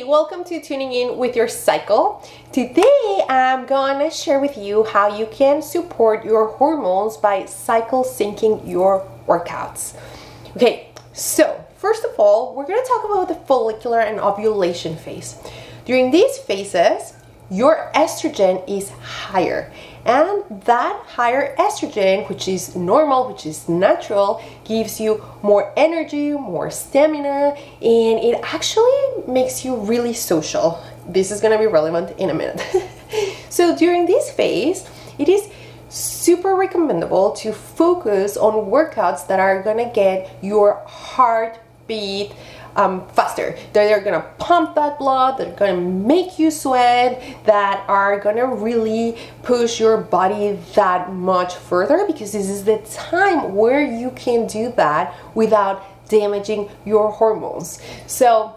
Hey, welcome to Tuning In with Your Cycle. Today I'm gonna share with you how you can support your hormones by cycle syncing your workouts. Okay, so first of all, we're gonna talk about the follicular and ovulation phase. During these phases, your estrogen is higher, and that higher estrogen, which is normal, which is natural, gives you more energy, more stamina, and it actually makes you really social. This is going to be relevant in a minute. So during this phase, it is super recommendable to focus on workouts that are going to get your heartbeat faster. They're gonna pump that blood, they're gonna make you sweat, that are gonna really push your body that much further, because this is the time where you can do that without damaging your hormones. So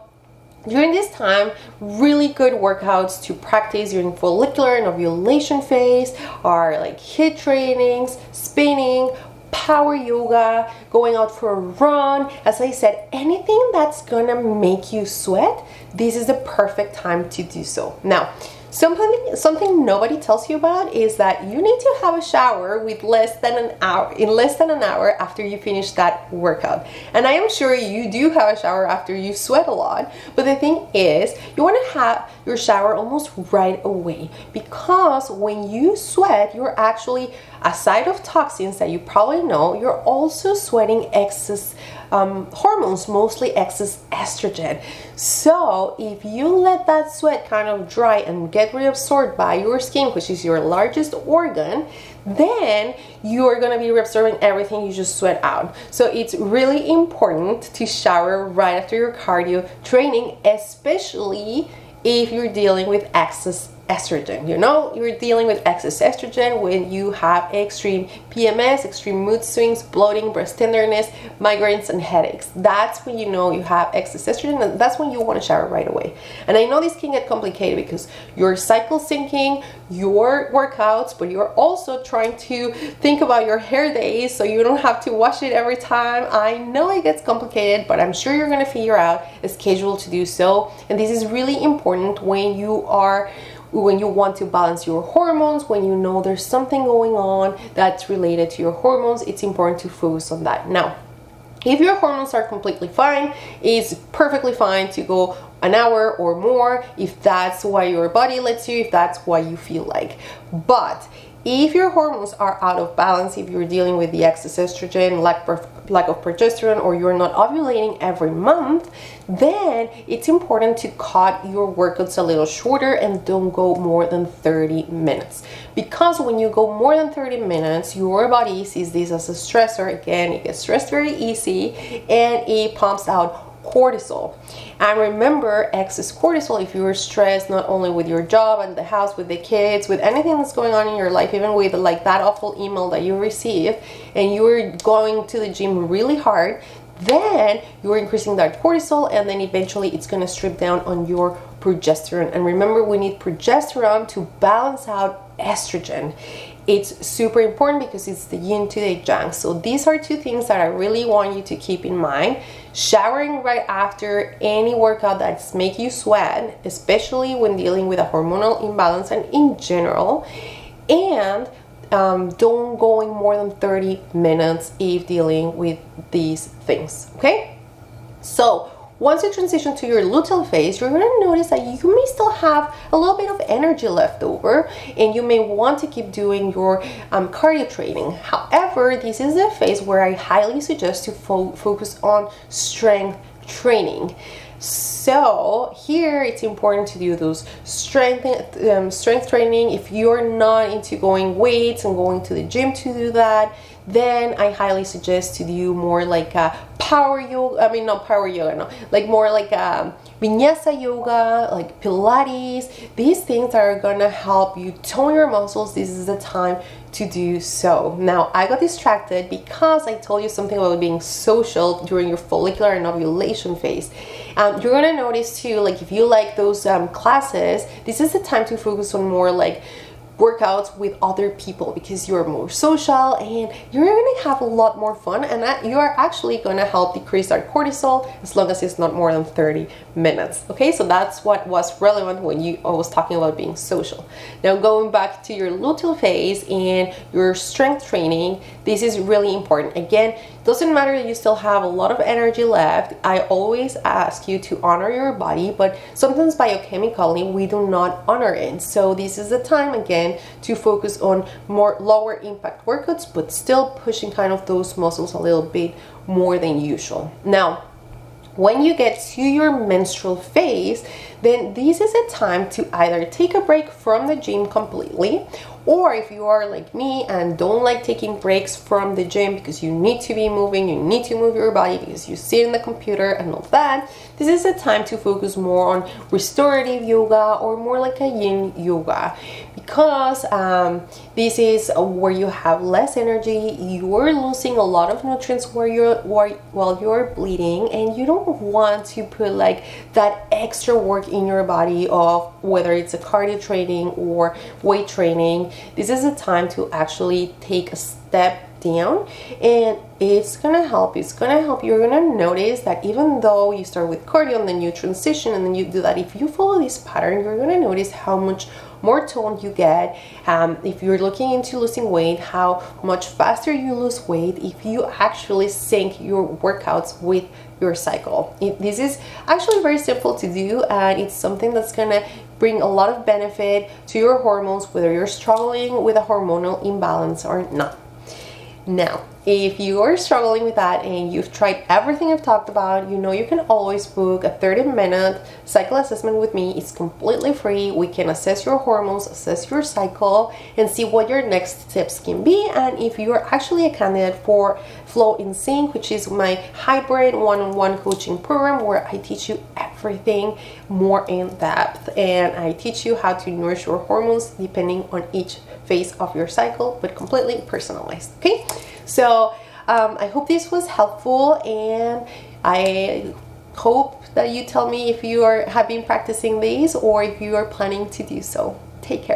during this time, really good workouts to practice during follicular and ovulation phase are like HIIT trainings, spinning, power yoga, going out for a run. As I said, anything that's gonna make you sweat, this is the perfect time to do so. Now, something nobody tells you about is that you need to have a shower with in less than an hour after you finish that workout. And I am sure you do have a shower after you sweat a lot, but the thing is, you want to have your shower almost right away, because when you sweat, you're actually, aside of toxins that you probably know, you're also sweating excess hormones, mostly excess estrogen. So if you let that sweat kind of dry and get reabsorbed by your skin, which is your largest organ, then you're gonna be reabsorbing everything you just sweat out. So it's really important to shower right after your cardio training, especially if you're dealing with excess estrogen. You know, you're dealing with excess estrogen when you have extreme PMS, extreme mood swings, bloating, breast tenderness, migraines, and headaches. That's when you know you have excess estrogen, and that's when you want to shower right away. And I know this can get complicated because you're cycle syncing your workouts, but you're also trying to think about your hair days so you don't have to wash it every time. I know it gets complicated, but I'm sure you're going to figure out a schedule to do so. And this is really important when you want to balance your hormones, when you know there's something going on that's related to your hormones. It's important to focus on that. Now, if your hormones are completely fine, it's perfectly fine to go an hour or more if that's what your body lets you, if that's what you feel like. But if your hormones are out of balance, if you're dealing with the excess estrogen, lack of progesterone, or you're not ovulating every month, then it's important to cut your workouts a little shorter and don't go more than 30 minutes. Because when you go more than 30 minutes, your body sees this as a stressor. Again, it gets stressed very easy and it pumps out cortisol. And remember, excess cortisol, if you're stressed not only with your job and the house, with the kids, with anything that's going on in your life, even with like that awful email that you receive, and you're going to the gym really hard, then you're increasing that cortisol, and then eventually it's going to strip down on your progesterone. And remember, we need progesterone to balance out estrogen. It's super important because it's the yin to the yang. So these are two things that I really want you to keep in mind. Showering right after any workout that's make you sweat, especially when dealing with a hormonal imbalance and in general, and don't going more than 30 minutes if dealing with these things, okay? So once you transition to your luteal phase, you're going to notice that you may still have a little bit of energy left over, and you may want to keep doing your cardio training. However, this is the phase where I highly suggest to focus on strength training. So here it's important to do those strength training. If you're not into going weights and going to the gym to do that, then I highly suggest to do more like a power yoga. I mean, not power yoga, no, like more like vinyasa yoga, like Pilates. These things are gonna help you tone your muscles. This is the time to do so. Now, I got distracted because I told you something about being social during your follicular and ovulation phase. You're gonna notice too, like if you like those classes, this is the time to focus on more like workouts with other people because you're more social and you're going to have a lot more fun, and that you are actually going to help decrease our cortisol as long as it's not more than 30 minutes. Okay, so that's what was relevant when I was talking about being social. Now going back to your luteal phase and your strength training, this is really important. Again, doesn't matter that you still have a lot of energy left. I always ask you to honor your body, but sometimes biochemically we do not honor it. So this is the time again to focus on more lower impact workouts, but still pushing kind of those muscles a little bit more than usual. Now, when you get to your menstrual phase, then this is a time to either take a break from the gym completely, or if you are like me and don't like taking breaks from the gym because you need to be moving, you need to move your body because you sit in the computer and all that, this is a time to focus more on restorative yoga or more like a yin yoga, because this is where you have less energy, you're losing a lot of nutrients while you're bleeding, and you don't want to put like that extra work in your body of whether it's a cardio training or weight training. This is a time to actually take a step down, and it's gonna help. You're gonna notice that even though you start with cardio and then you transition and then you do that, if you follow this pattern, you're gonna notice how much more toned you get. If you're looking into losing weight, how much faster you lose weight if you actually sync your workouts with your cycle. This is actually very simple to do, and it's something that's gonna bring a lot of benefit to your hormones, whether you're struggling with a hormonal imbalance or not. Now, if you are struggling with that and you've tried everything I've talked about, you know you can always book a 30-minute cycle assessment with me. It's completely free. We can assess your hormones, assess your cycle, and see what your next steps can be. And if you are actually a candidate for Flow in Sync, which is my hybrid one-on-one coaching program where I teach you everything more in depth, and I teach you how to nourish your hormones depending on each phase of your cycle, but completely personalized. Okay, so I hope this was helpful, and I hope that you tell me if you have been practicing these or if you are planning to do so. Take care.